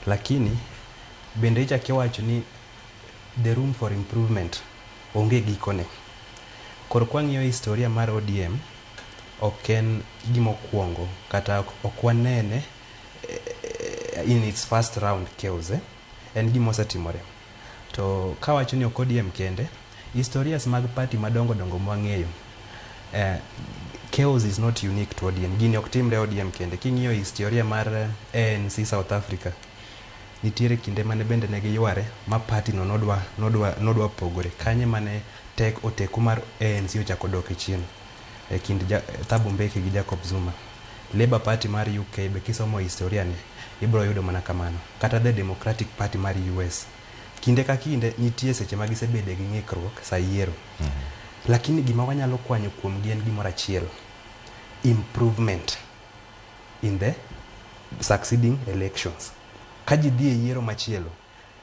lakini bende ichak iwacho ni the room for improvement onge gikone. Koro kwang'iyo historia mar ODM ok en gimokwongo kata ok wanene in its first round chaos, en gimosetimore. To kawacho ni ok ODM kende, historias mag party madongo dongo mwang'eyo, chaos is not unique to ODM. Gini ok timre ODM kende. King'iyo historia mar ANC South Africa, nitiere kinde mane bende ne giyware ma party no nodwa pogore. Kanye mane oteku mar ANC ochako dok chien e kind Thabo Mbeki gi Jacob Zuma. Labour Party mar UK be kisomo historia ne ibro yudo mana kamano. Kata the Democratic Party mar US. Kinde ka kinde nitie seche ma gisebede gi ng'ikruok sa yiero. Lakini gima wanyalo kwanyo kuom gi en gimoro achiel: improvement in the succeeding elections. Ka ji dhi e yiero machielo,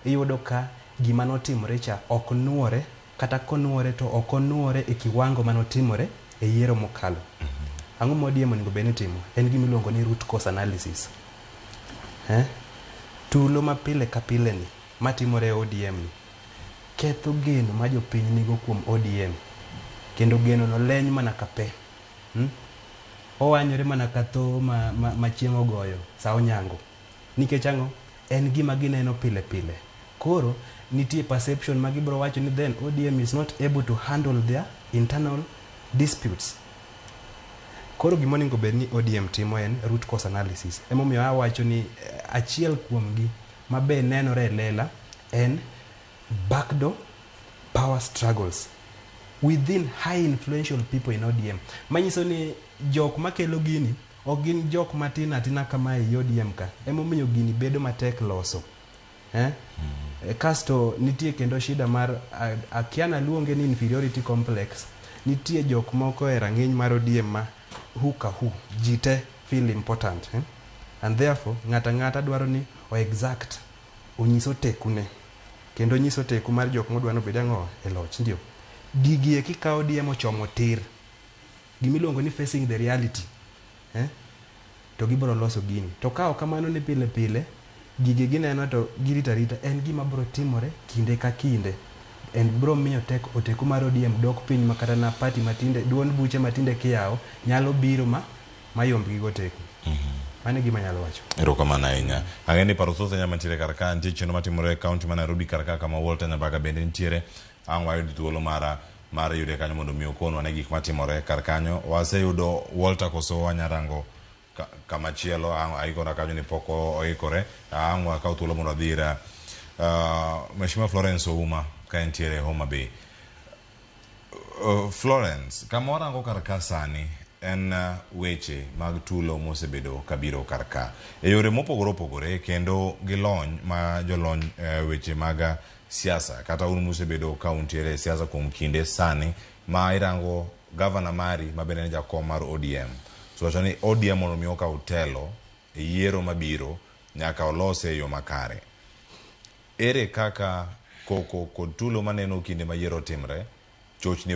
iyudo ka gima notimore cha ok nuore, kata konuore to ok onuore e kiwango manotimore e yiero mokalo. Ang'o ma ODM onego bed ni timo? En gima iluongo ni root cause analysis. Tulo ma pile ka pile ni matimore e ODM ni ketho geno ma jopiny nigo kuom ODM, kendo geno no leny mana ka pe. Owanyore mana ka tho ma chieng' ogoyo sa onyango. Nikech ang'o? En gima gineno pile pile. Koro nitie perception ma gibro wacho ni then ODM is not able to handle their internal disputes. Koro gima onego bed ni ODM timo en root cause analysis. Emomiyo awacho ni achiel kuom gi mabe nenore e lela en backdoor power struggles within high influential people in ODM. Manyiso ni jok makelo gini ok gin jok matin atina kama e ODM ka. Emomiyo gini bedo matek loso. Kasto nitie kendo shida mar akiana luonge ni inferiority complex. Nitie jok moko e rang'iny mar ODM ma jite feel important, and therefore ng'ata dwaro ni o exact onyiso tekune, kendo nyiso teku mar jok modwa no bed ang'o e loch. Ndio digie kikawo ODM ochomo tir gimiluongo ni facing the reality, to gibro loso gini. To kao kamano ni pile pile gige gineno to girita rita, en gima bro timore kinde ka kinde, en bro miyo oteku mar ODM dok piny makata na party matinde, duond buche matinde kiyawo nyalo biro mayomb gigo teku. Mane gima nyalo wacho. Erokamano ahinya. Ang'eni paro thoth nya mantiere karka nitie chenro matimore e kaunti ma Nairobi karka kama Walter Nyabaga bende nitiere. Ang' wayudi thuolo mar yude kanyo mondo mi okonwa ne gik matimore karkanyo. Waseyudo Walter koso wanyarango kama chielo. Ang' aikora kanyo ni poko oikore. Ang' wakaw thuolo mondo adhira Mheshimiwa Florence Ouma ka nitiere Homa Bay. Florence, kama warango karka sani en weche mag tulo mosebedo kabiro karka e yore mopogore opogore, kendo gilony ma jolony weche mag siasa kata un mosebedo kauntiere siasa kuom kinde sani ma irango governor mari ma bende jakom mar ODM. So wacho ni ODM mondo mi okaw telo e yiero mabiro nyaka olose e yo makare. Ere kaka koko kod tulo maneno kinde ma yiero timre chochni